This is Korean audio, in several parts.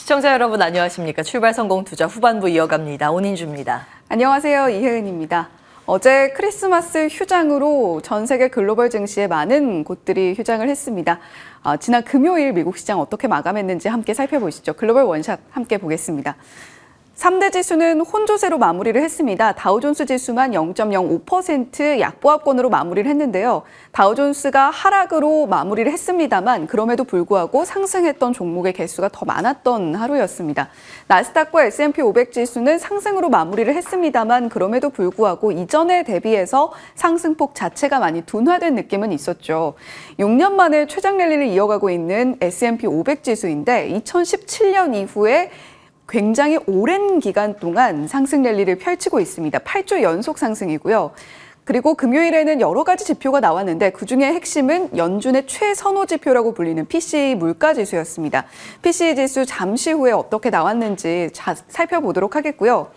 시청자 여러분 안녕하십니까? 출발 성공 투자 후반부 이어갑니다. 온인주입니다. 안녕하세요. 이혜은입니다. 어제 크리스마스 휴장으로 전 세계 글로벌 증시에 많은 곳들이 휴장을 했습니다. 지난 금요일 미국 시장 어떻게 마감했는지 함께 살펴보시죠. 글로벌 원샷 함께 보겠습니다. 3대 지수는 혼조세로 마무리를 했습니다. 다우존스 지수만 0.05% 약보합권으로 마무리를 했는데요. 다우존스가 하락으로 마무리를 했습니다만 그럼에도 불구하고 상승했던 종목의 개수가 더 많았던 하루였습니다. 나스닥과 S&P 500 지수는 상승으로 마무리를 했습니다만 그럼에도 불구하고 이전에 대비해서 상승폭 자체가 많이 둔화된 느낌은 있었죠. 6년 만에 최장 랠리를 이어가고 있는 S&P 500 지수인데 2017년 이후에 굉장히 오랜 기간 동안 상승 랠리를 펼치고 있습니다. 8주 연속 상승이고요. 그리고 금요일에는 여러 가지 지표가 나왔는데 그중에 핵심은 연준의 최선호 지표라고 불리는 PCE 물가지수였습니다. PCE 지수 잠시 후에 어떻게 나왔는지 살펴보도록 하겠고요.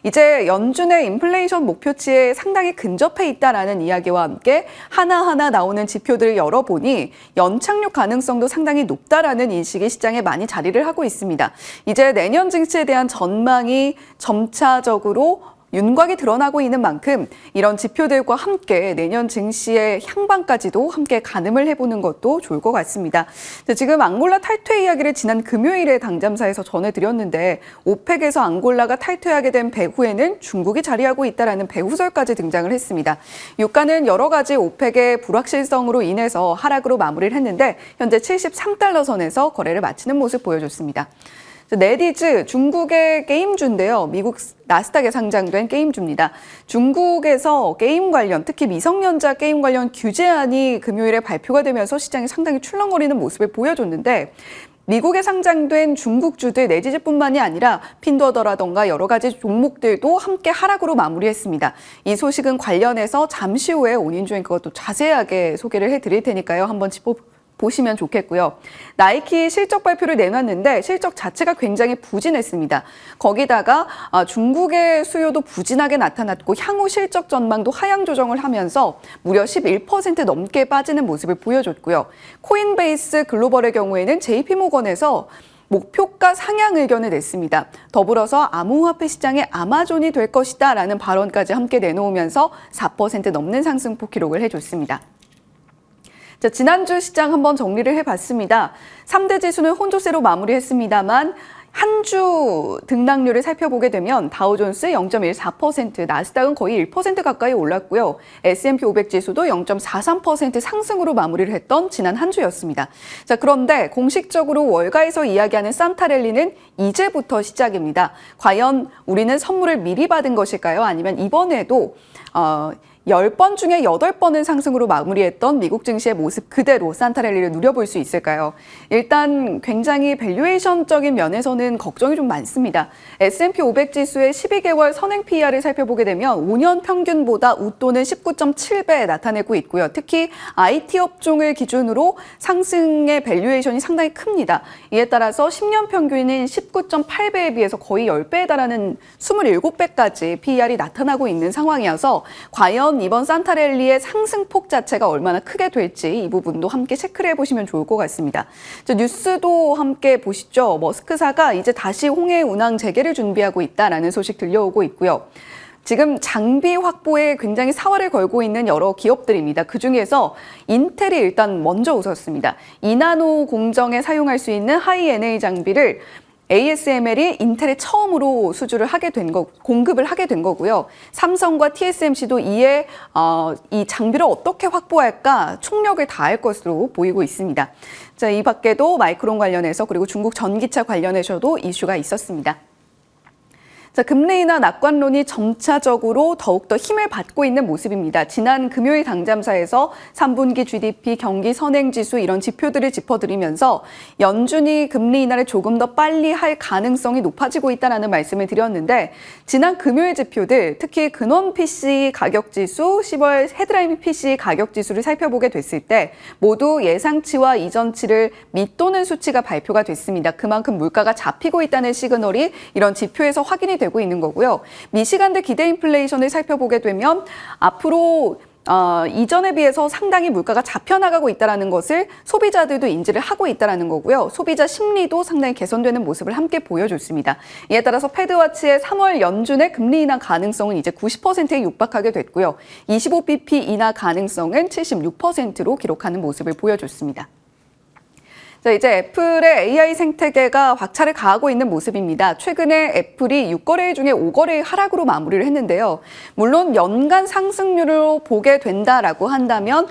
이제 연준의 인플레이션 목표치에 상당히 근접해 있다라는 이야기와 함께 하나하나 나오는 지표들을 열어보니 연착륙 가능성도 상당히 높다라는 인식이 시장에 많이 자리를 하고 있습니다. 이제 내년 증시에 대한 전망이 점차적으로 윤곽이 드러나고 있는 만큼 이런 지표들과 함께 내년 증시의 향방까지도 함께 가늠을 해보는 것도 좋을 것 같습니다. 지금 앙골라 탈퇴 이야기를 지난 금요일에 당잠사에서 전해드렸는데 오펙에서 앙골라가 탈퇴하게 된 배후에는 중국이 자리하고 있다는 배후설까지 등장을 했습니다. 유가는 여러 가지 오펙의 불확실성으로 인해서 하락으로 마무리를 했는데 현재 73달러 선에서 거래를 마치는 모습 보여줬습니다. 네디즈, 중국의 게임주인데요. 미국 나스닥에 상장된 게임주입니다. 중국에서 게임 관련, 특히 미성년자 게임 관련 규제안이 금요일에 발표가 되면서 시장이 상당히 출렁거리는 모습을 보여줬는데 미국에 상장된 중국주들 네디즈뿐만이 아니라 핀두어더라던가 여러 가지 종목들도 함께 하락으로 마무리했습니다. 이 소식은 관련해서 잠시 후에 온인주인 그것도 자세하게 소개를 해드릴 테니까요. 한번 보시면 좋겠고요. 나이키 실적 발표를 내놨는데 실적 자체가 굉장히 부진했습니다. 거기다가 중국의 수요도 부진하게 나타났고 향후 실적 전망도 하향 조정을 하면서 무려 11% 넘게 빠지는 모습을 보여줬고요. 코인베이스 글로벌의 경우에는 JP모건에서 목표가 상향 의견을 냈습니다. 더불어서 암호화폐 시장의 아마존이 될 것이다 라는 발언까지 함께 내놓으면서 4% 넘는 상승폭 기록을 해줬습니다. 자, 지난주 시장 한번 정리를 해봤습니다. 3대 지수는 혼조세로 마무리했습니다만 한 주 등락률을 살펴보게 되면 다우존스 0.14%, 나스닥은 거의 1% 가까이 올랐고요. S&P 500 지수도 0.43% 상승으로 마무리를 했던 지난 한 주였습니다. 자, 그런데 공식적으로 월가에서 이야기하는 산타 랠리는 이제부터 시작입니다. 과연 우리는 선물을 미리 받은 것일까요? 아니면 이번에도 10번 중에 8번은 상승으로 마무리했던 미국 증시의 모습 그대로 산타 랠리를 누려볼 수 있을까요? 일단 굉장히 밸류에이션적인 면에서는 걱정이 좀 많습니다. S&P 500 지수의 12개월 선행 PER을 살펴보게 되면 5년 평균보다 웃도는 19.7배 나타내고 있고요. 특히 IT 업종을 기준으로 상승의 밸류에이션이 상당히 큽니다. 이에 따라서 10년 평균인 19.8배에 비해서 거의 10배에 달하는 27배까지 PER이 나타나고 있는 상황이어서 과연 이번 산타 랠리의 상승폭 자체가 얼마나 크게 될지 이 부분도 함께 체크를 해보시면 좋을 것 같습니다. 뉴스도 함께 보시죠. 머스크사가 이제 다시 홍해 운항 재개를 준비하고 있다라는 소식 들려오고 있고요. 지금 장비 확보에 굉장히 사활을 걸고 있는 여러 기업들입니다. 그중에서 인텔이 일단 먼저 웃었습니다. 2나노 공정에 사용할 수 있는 하이 NA 장비를 ASML이 인텔에 처음으로 공급을 하게 된 거고요. 삼성과 TSMC도 이에 이 장비를 어떻게 확보할까 총력을 다할 것으로 보이고 있습니다. 자, 이 밖에도 마이크론 관련해서 그리고 중국 전기차 관련해서도 이슈가 있었습니다. 자, 금리 인하 낙관론이 점차적으로 더욱더 힘을 받고 있는 모습입니다. 지난 금요일 당잠사에서 3분기 GDP, 경기 선행지수 이런 지표들을 짚어드리면서 연준이 금리 인하를 조금 더 빨리 할 가능성이 높아지고 있다는 말씀을 드렸는데 지난 금요일 지표들, 특히 근원 PC 가격지수, 10월 헤드라인 PC 가격지수를 살펴보게 됐을 때 모두 예상치와 이전치를 밑도는 수치가 발표가 됐습니다. 그만큼 물가가 잡히고 있다는 시그널이 이런 지표에서 확인이 되고 있는 거고요. 미시간대 기대 인플레이션을 살펴보게 되면 앞으로 이전에 비해서 상당히 물가가 잡혀나가고 있다는 것을 소비자들도 인지를 하고 있다는 거고요. 소비자 심리도 상당히 개선되는 모습을 함께 보여줬습니다. 이에 따라서 패드와치의 3월 연준의 금리 인하 가능성은 이제 90%에 육박하게 됐고요. 25bp 인하 가능성은 76%로 기록하는 모습을 보여줬습니다. 자, 이제 애플의 AI 생태계가 박차를 가하고 있는 모습입니다. 최근에 애플이 6거래일 중에 5거래일 하락으로 마무리를 했는데요. 물론 연간 상승률을 보게 된다라고 한다면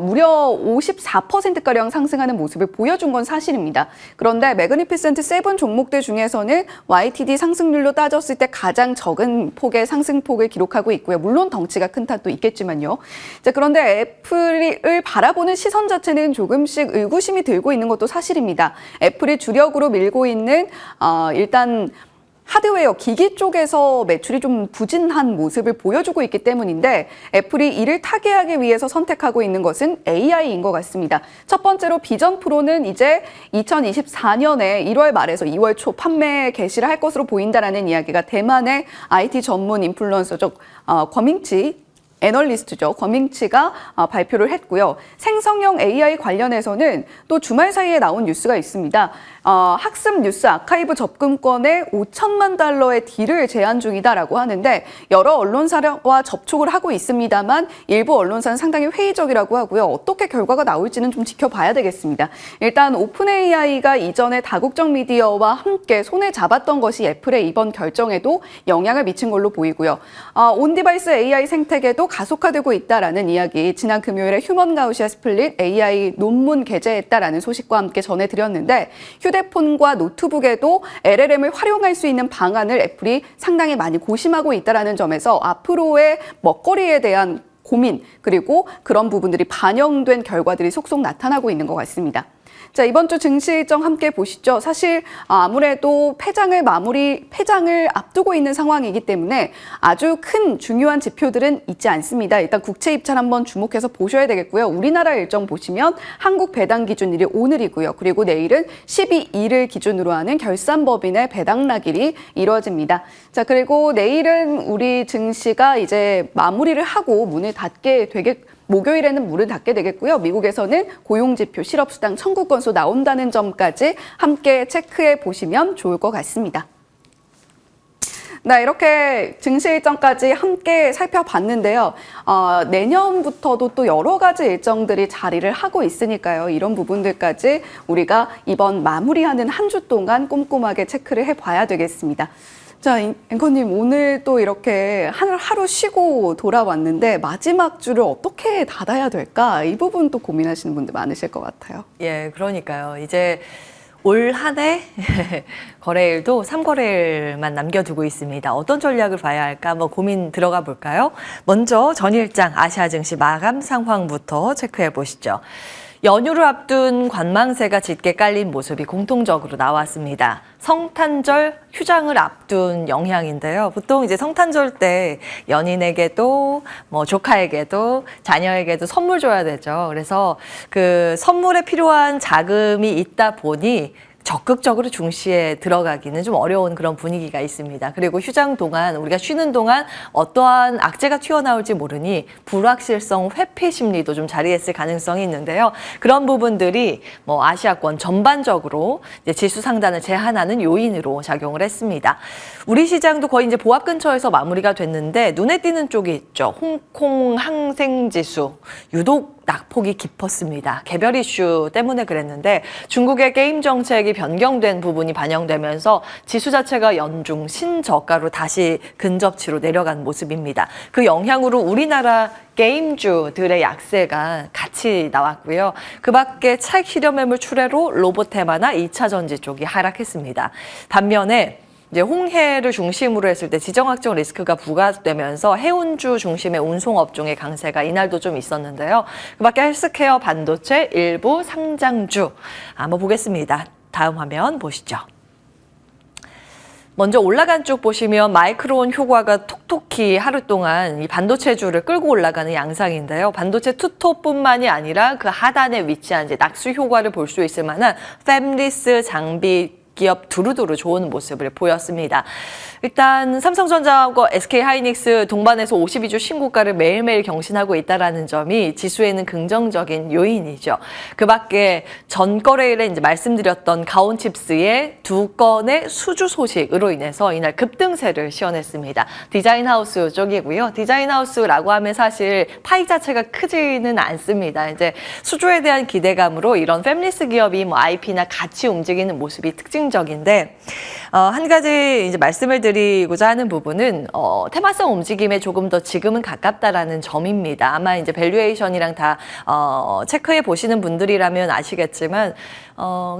무려 54%가량 상승하는 모습을 보여준 건 사실입니다. 그런데 매그니피센트 7 종목들 중에서는 YTD 상승률로 따졌을 때 가장 적은 폭의 상승폭을 기록하고 있고요. 물론 덩치가 큰 탓도 있겠지만요. 자, 그런데 애플을 바라보는 시선 자체는 조금씩 의구심이 들고 있는 것도 사실입니다. 애플이 주력으로 밀고 있는 일단 하드웨어, 기기 쪽에서 매출이 좀 부진한 모습을 보여주고 있기 때문인데 애플이 이를 타개하기 위해서 선택하고 있는 것은 AI인 것 같습니다. 첫 번째로 비전 프로는 이제 2024년에 1월 말에서 2월 초 판매 개시를 할 것으로 보인다라는 이야기가 대만의 IT 전문 인플루언서적 권밍치 애널리스트죠. 권밍치가 발표를 했고요. 생성형 AI 관련해서는 또 주말 사이에 나온 뉴스가 있습니다. 학습 뉴스 아카이브 접근권에 $5천만 딜을 제한 중이다라고 하는데 여러 언론사와 접촉을 하고 있습니다만 일부 언론사는 상당히 회의적이라고 하고요. 어떻게 결과가 나올지는 좀 지켜봐야 되겠습니다. 일단 오픈 AI가 이전에 다국적 미디어와 함께 손에 잡았던 것이 애플의 이번 결정에도 영향을 미친 걸로 보이고요. 온디바이스 AI 생태계도 가속화되고 있다라는 이야기, 지난 금요일에 휴먼 가우시아 스플릿 AI 논문 게재했다라는 소식과 함께 전해드렸는데 휴대폰과 노트북에도 LLM을 활용할 수 있는 방안을 애플이 상당히 많이 고심하고 있다는 점에서 앞으로의 먹거리에 대한 고민 그리고 그런 부분들이 반영된 결과들이 속속 나타나고 있는 것 같습니다. 자, 이번 주 증시 일정 함께 보시죠. 사실 아무래도 폐장을 앞두고 있는 상황이기 때문에 아주 큰 중요한 지표들은 있지 않습니다. 일단 국채 입찰 한번 주목해서 보셔야 되겠고요. 우리나라 일정 보시면 한국 배당 기준일이 오늘이고요. 그리고 내일은 12일을 기준으로 하는 결산법인의 배당 날일이 이루어집니다. 자, 그리고 내일은 우리 증시가 이제 마무리를 하고 문을 닫게 목요일에는 문을 닫게 되겠고요. 미국에서는 고용지표, 실업수당 청구 건수 나온다는 점까지 함께 체크해 보시면 좋을 것 같습니다. 네, 이렇게 증시 일정까지 함께 살펴봤는데요. 내년부터도 또 여러 가지 일정들이 자리를 하고 있으니까요. 이런 부분들까지 우리가 이번 마무리하는 한 주 동안 꼼꼼하게 체크를 해봐야 되겠습니다. 자, 앵커님, 오늘 또 이렇게 하루 쉬고 돌아왔는데 마지막 주를 어떻게 닫아야 될까? 이 부분 또 고민하시는 분들 많으실 것 같아요. 예, 그러니까요. 이제 올 한 해 거래일도 3거래일만 남겨두고 있습니다. 어떤 전략을 봐야 할까 한번 고민 들어가 볼까요? 먼저 전일장 아시아 증시 마감 상황부터 체크해 보시죠. 연휴를 앞둔 관망세가 짙게 깔린 모습이 공통적으로 나왔습니다. 성탄절 휴장을 앞둔 영향인데요. 보통 이제 성탄절 때 연인에게도 조카에게도 자녀에게도 선물 줘야 되죠. 그래서 그 선물에 필요한 자금이 있다 보니 적극적으로 중시에 들어가기는 좀 어려운 그런 분위기가 있습니다. 그리고 휴장 동안 우리가 쉬는 동안 어떠한 악재가 튀어나올지 모르니 불확실성 회피 심리도 좀 자리했을 가능성이 있는데요. 그런 부분들이 아시아권 전반적으로 이제 지수 상단을 제한하는 요인으로 작용을 했습니다. 우리 시장도 거의 이제 보합 근처에서 마무리가 됐는데 눈에 띄는 쪽이 있죠. 홍콩 항생지수 유독 낙폭이 깊었습니다. 개별 이슈 때문에 그랬는데 중국의 게임 정책이 변경된 부분이 반영되면서 지수 자체가 연중 신저가로 다시 근접치로 내려간 모습입니다. 그 영향으로 우리나라 게임주들의 약세가 같이 나왔고요. 그 밖에 차익 실현 매물 출회로 로보테마나 2차 전지 쪽이 하락했습니다. 반면에 이제 홍해를 중심으로 했을 때 지정학적 리스크가 부과되면서 해운주 중심의 운송업종의 강세가 이날도 좀 있었는데요. 그 밖에 헬스케어, 반도체, 일부 상장주 한번 보겠습니다. 다음 화면 보시죠. 먼저 올라간 쪽 보시면 마이크론 효과가 톡톡히 하루 동안 이 반도체주를 끌고 올라가는 양상인데요. 반도체 투톱뿐만이 아니라 그 하단에 위치한 이제 낙수 효과를 볼 수 있을 만한 팹리스 장비 기업 두루두루 좋은 모습을 보였습니다. 일단 삼성전자하고 SK하이닉스 동반해서 52주 신고가를 매일매일 경신하고 있다는 점이 지수에는 긍정적인 요인이죠. 그 밖에 전 거래일에 이제 말씀드렸던 가온칩스의 2건의 수주 소식으로 인해서 이날 급등세를 시현했습니다. 디자인하우스 쪽이고요. 디자인하우스라고 하면 사실 파이 자체가 크지는 않습니다. 이제 수주에 대한 기대감으로 이런 팹리스 기업이 뭐 IP나 같이 움직이는 모습이 특징적인데 한 가지 이제 말씀을 드리고자 하는 부분은 테마성 움직임에 조금 더 지금은 가깝다라는 점입니다. 아마 이제 밸류에이션이랑 다 체크해 보시는 분들이라면 아시겠지만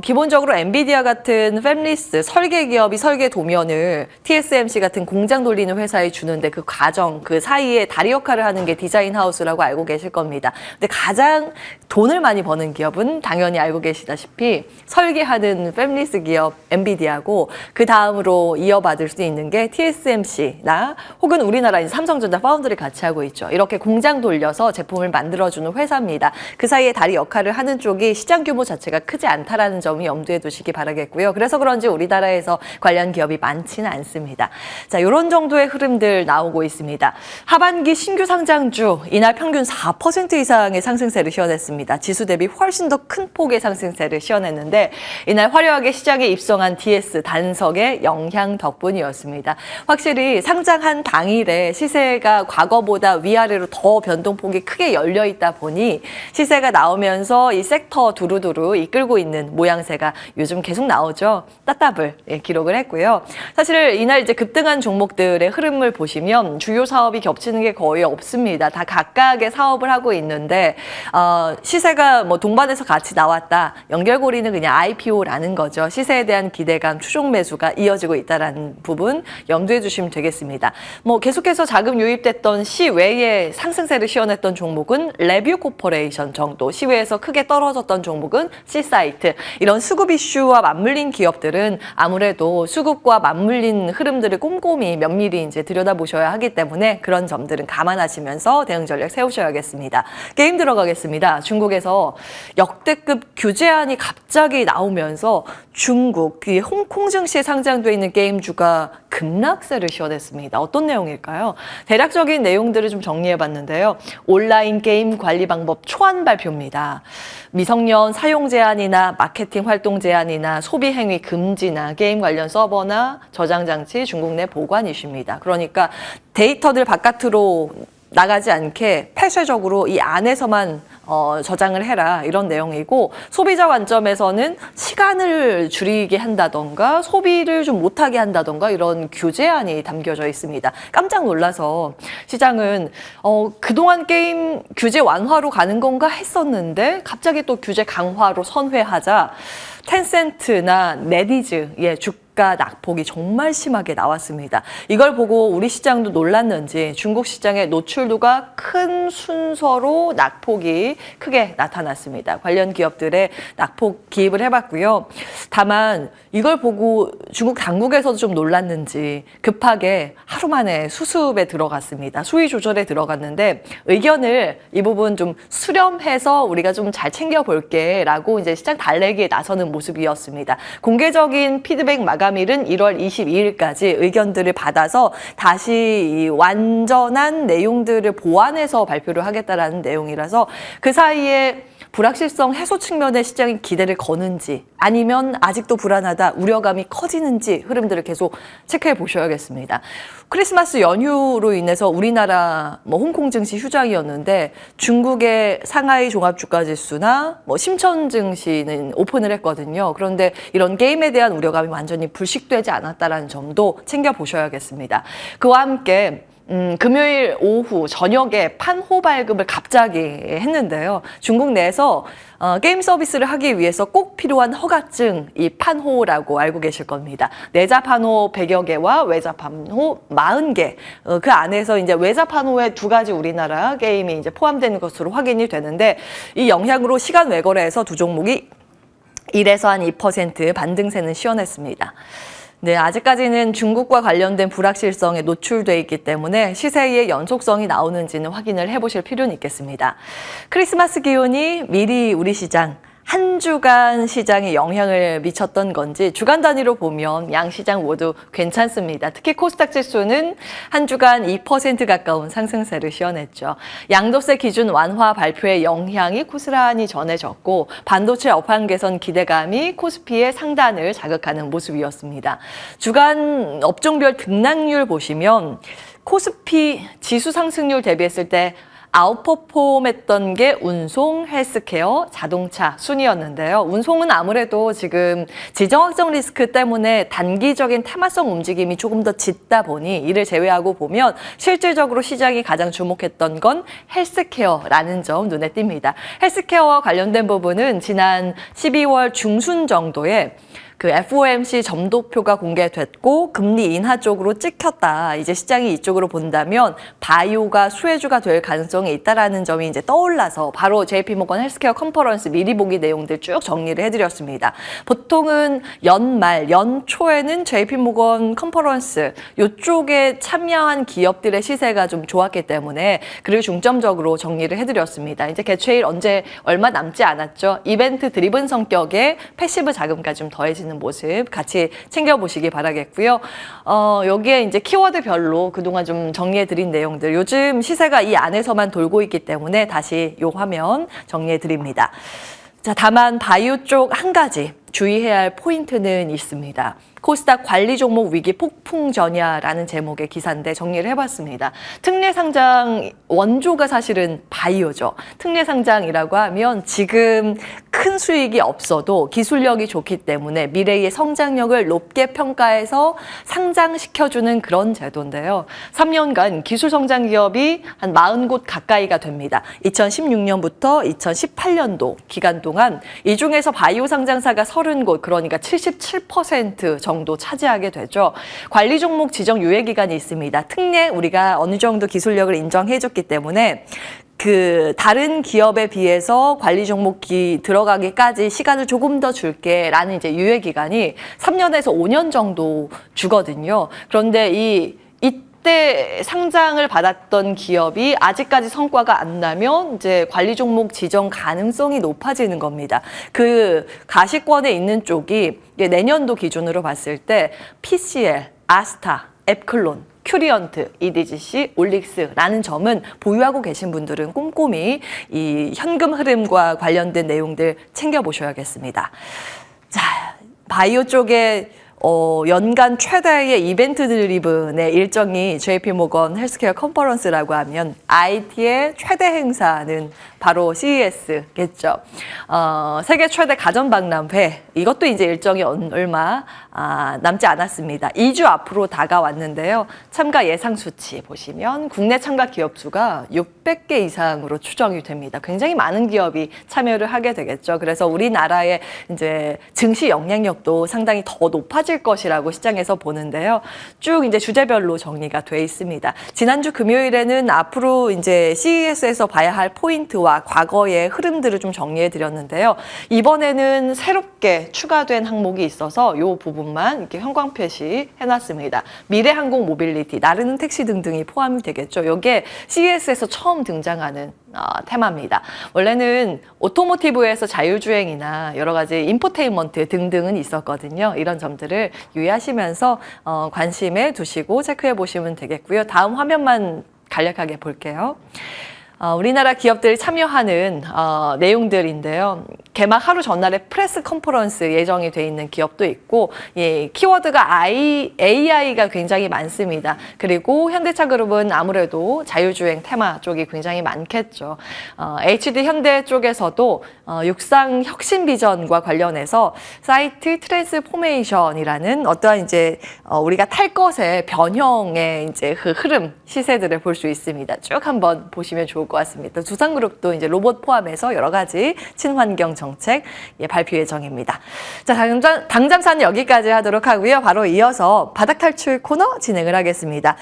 기본적으로 엔비디아 같은 팹리스 설계 기업이 설계 도면을 TSMC 같은 공장 돌리는 회사에 주는데 그 과정, 그 사이에 다리 역할을 하는 게 디자인 하우스라고 알고 계실 겁니다. 근데 가장 돈을 많이 버는 기업은 당연히 알고 계시다시피 설계하는 팹리스 기업 엔비디아고 그 다음으로 이어받을 수 있는 게 TSMC나 혹은 우리나라 이제 삼성전자 파운드를 같이 하고 있죠. 이렇게 공장 돌려서 제품을 만들어주는 회사입니다. 그 사이에 다리 역할을 하는 쪽이 시장 규모 자체가 크지 않다라는 점이 염두에 두시기 바라겠고요. 그래서 그런지 우리나라에서 관련 기업이 많지는 않습니다. 자, 이런 정도의 흐름들 나오고 있습니다. 하반기 신규 상장주 이날 평균 4% 이상의 상승세를 시현했습니다. 지수 대비 훨씬 더 큰 폭의 상승세를 시현했는데 이날 화려하게 시장에 입성한 DS 단석의 영향 덕분이었습니다. 확실히 상장한 당일에 시세가 과거보다 위아래로 더 변동폭이 크게 열려 있다 보니 시세가 나오면서 이 섹터 두루두루 이끌고 있는 모양새가 요즘 계속 나오죠. 따따블 기록을 했고요. 사실 이날 이제 급등한 종목들의 흐름을 보시면 주요 사업이 겹치는 게 거의 없습니다. 다 각각의 사업을 하고 있는데 시세가 뭐 동반해서 같이 나왔다. 연결고리는 그냥 IPO라는 거죠. 시세에 대한 기대감, 추종 매수가 이어지고 있다는 부분 염두에 두시면 되겠습니다. 뭐 계속해서 자금 유입됐던 시외에 상승세를 시현했던 종목은 레뷰 코퍼레이션 정도, 시외에서 크게 떨어졌던 종목은 C사이트. 이런 수급 이슈와 맞물린 기업들은 아무래도 수급과 맞물린 흐름들을 꼼꼼히 면밀히 이제 들여다보셔야 하기 때문에 그런 점들은 감안하시면서 대응 전략 세우셔야겠습니다. 게임 들어가겠습니다. 중국에서 역대급 규제안이 갑자기 나오면서 중국, 그 홍콩 증시에 상장돼 있는 게임주가 급락세를 시현했습니다. 어떤 내용일까요? 대략적인 내용들을 좀 정리해봤는데요. 온라인 게임 관리 방법 초안 발표입니다. 미성년 사용 제한이나 마케팅 활동 제한이나 소비 행위 금지나 게임 관련 서버나 저장 장치 중국 내 보관 이슈입니다. 그러니까 데이터들 바깥으로 나가지 않게 폐쇄적으로 이 안에서만 저장을 해라 이런 내용이고, 소비자 관점에서는 시간을 줄이게 한다던가 소비를 좀 못하게 한다던가 이런 규제안이 담겨져 있습니다. 깜짝 놀라서 시장은 그동안 게임 규제 완화로 가는 건가 했었는데 갑자기 또 규제 강화로 선회하자 텐센트나 네디즈의 주가 낙폭이 정말 심하게 나왔습니다. 이걸 보고 우리 시장도 놀랐는지 중국 시장의 노출도가 큰 순서로 낙폭이 크게 나타났습니다. 관련 기업들의 낙폭 기입을 해봤고요. 다만 이걸 보고 중국 당국에서도 좀 놀랐는지 급하게 하루 만에 수습에 들어갔습니다. 수위 조절에 들어갔는데 의견을 이 부분 좀 수렴해서 우리가 좀 잘 챙겨볼게 라고 이제 시장 달래기에 나서는 모습이었습니다. 공개적인 피드백 마감일은 1월 22일까지 의견들을 받아서 다시 이 완전한 내용들을 보완해서 발표를 하겠다라는 내용이라서 그 사이에 불확실성 해소 측면의 시장이 기대를 거는지 아니면 아직도 불안하다, 우려감이 커지는지 흐름들을 계속 체크해 보셔야겠습니다. 크리스마스 연휴로 인해서 우리나라 홍콩 증시 휴장이었는데 중국의 상하이 종합주가지수나 심천 증시는 오픈을 했거든요. 그런데 이런 게임에 대한 우려감이 완전히 불식되지 않았다는 점도 챙겨 보셔야겠습니다. 그와 함께 금요일 오후 저녁에 판호 발급을 갑자기 했는데요. 중국 내에서 게임 서비스를 하기 위해서 꼭 필요한 허가증, 이 판호라고 알고 계실 겁니다. 내자 판호 100여 개와 외자 판호 40개. 그 안에서 이제 외자 판호에 2가지 우리나라 게임이 이제 포함되는 것으로 확인이 되는데, 이 영향으로 시간 외거래에서 두 종목이 1에서 한 2% 반등세는 시현했습니다. 네, 아직까지는 중국과 관련된 불확실성에 노출돼 있기 때문에 시세의 연속성이 나오는지는 확인을 해보실 필요는 있겠습니다. 크리스마스 기운이 미리 우리 시장 한 주간 시장에 영향을 미쳤던 건지 주간 단위로 보면 양 시장 모두 괜찮습니다. 특히 코스닥 지수는 한 주간 2% 가까운 상승세를 시현했죠. 양도세 기준 완화 발표의 영향이 고스란히 전해졌고 반도체 업황 개선 기대감이 코스피의 상단을 자극하는 모습이었습니다. 주간 업종별 등락률 보시면 코스피 지수 상승률 대비했을 때 아웃퍼폼했던 게 운송, 헬스케어, 자동차 순이었는데요. 운송은 아무래도 지금 지정학적 리스크 때문에 단기적인 테마성 움직임이 조금 더 짙다 보니 이를 제외하고 보면 실질적으로 시장이 가장 주목했던 건 헬스케어라는 점 눈에 띕니다. 헬스케어와 관련된 부분은 지난 12월 중순 정도에 그 FOMC 점도표가 공개됐고 금리 인하 쪽으로 찍혔다. 이제 시장이 이쪽으로 본다면 바이오가 수혜주가 될 가능성이 있다라는 점이 이제 떠올라서 바로 JP모건 헬스케어 컨퍼런스 미리 보기 내용들 쭉 정리를 해드렸습니다. 보통은 연말, 연초에는 JP모건 컨퍼런스 이쪽에 참여한 기업들의 시세가 좀 좋았기 때문에 그를 중점적으로 정리를 해드렸습니다. 이제 개최일 언제 얼마 남지 않았죠. 이벤트 드리븐 성격의 패시브 자금까지 좀 더해지는 모습 같이 챙겨보시기 바라겠고요. 여기에 이제 키워드별로 그동안 좀 정리해드린 내용들 요즘 시세가 이 안에서만 돌고 있기 때문에 다시 요 화면 정리해드립니다. 자, 다만 바이오 쪽 한 가지 주의해야 할 포인트는 있습니다. 코스닥 관리 종목 위기 폭풍 전야라는 제목의 기사인데 정리를 해봤습니다. 특례 상장 원조가 사실은 바이오죠. 특례 상장이라고 하면 지금 큰 수익이 없어도 기술력이 좋기 때문에 미래의 성장력을 높게 평가해서 상장시켜주는 그런 제도인데요. 3년간 기술 성장 기업이 한 40곳 가까이가 됩니다. 2016년부터 2018년도 기간 동안 이 중에서 바이오 상장사가 30곳, 그러니까 77% 정도 차지하게 되죠. 관리 종목 지정 유예 기간이 있습니다. 특례 우리가 어느 정도 기술력을 인정해줬기 때문에 그 다른 기업에 비해서 관리 종목이 들어가기까지 시간을 조금 더 줄게라는 이제 유예 기간이 3년에서 5년 정도 주거든요. 그런데 이때 상장을 받았던 기업이 아직까지 성과가 안 나면 이제 관리 종목 지정 가능성이 높아지는 겁니다. 그 가시권에 있는 쪽이 내년도 기준으로 봤을 때 PCL, 아스타, 앱클론, 큐리언트, EDGC, 올릭스라는 점은 보유하고 계신 분들은 꼼꼼히 이 현금 흐름과 관련된 내용들 챙겨보셔야겠습니다. 자, 바이오 쪽에 연간 최대의 이벤트 드리븐의 일정이 JP모건 헬스케어 컨퍼런스라고 하면 IT의 최대 행사는 바로 CES겠죠. 세계 최대 가전박람회 이것도 이제 일정이 얼마 남지 않았습니다. 2주 앞으로 다가왔는데요. 참가 예상 수치 보시면 국내 참가 기업 수가 600개 이상으로 추정이 됩니다. 굉장히 많은 기업이 참여를 하게 되겠죠. 그래서 우리나라의 이제 증시 영향력도 상당히 더 높아질 것이라고 시장에서 보는데요. 쭉 이제 주제별로 정리가 돼 있습니다. 지난주 금요일에는 앞으로 이제 CES에서 봐야 할 포인트와 과거의 흐름들을 좀 정리해 드렸는데요. 이번에는 새롭게 추가된 항목이 있어서 이 부분만 이렇게 형광 표시 해놨습니다. 미래항공 모빌리티, 나르는 택시 등등이 포함이 되겠죠. 이게 CES에서 처음 등장하는 테마입니다. 원래는 오토모티브에서 자율주행이나 여러 가지 인포테인먼트 등등은 있었거든요. 이런 점들을 유의하시면서 관심에 두시고 체크해 보시면 되겠고요. 다음 화면만 간략하게 볼게요. 우리나라 기업들이 참여하는 내용들인데요. 개막 하루 전날에 프레스 컨퍼런스 예정이 돼 있는 기업도 있고, 키워드가 AI가 굉장히 많습니다. 그리고 현대차그룹은 아무래도 자율주행 테마 쪽이 굉장히 많겠죠. HD 현대 쪽에서도 육상 혁신 비전과 관련해서 사이트 트랜스포메이션이라는 어떠한 이제 우리가 탈 것의 변형의 이제 그 흐름 시세들을 볼 수 있습니다. 쭉 한번 보시면 좋을 것 같습니다. 두산그룹도 이제 로봇 포함해서 여러 가지 친환경 정책 발표 예정입니다. 자, 당잠사는 여기까지 하도록 하고요. 바로 이어서 바닥 탈출 코너 진행을 하겠습니다.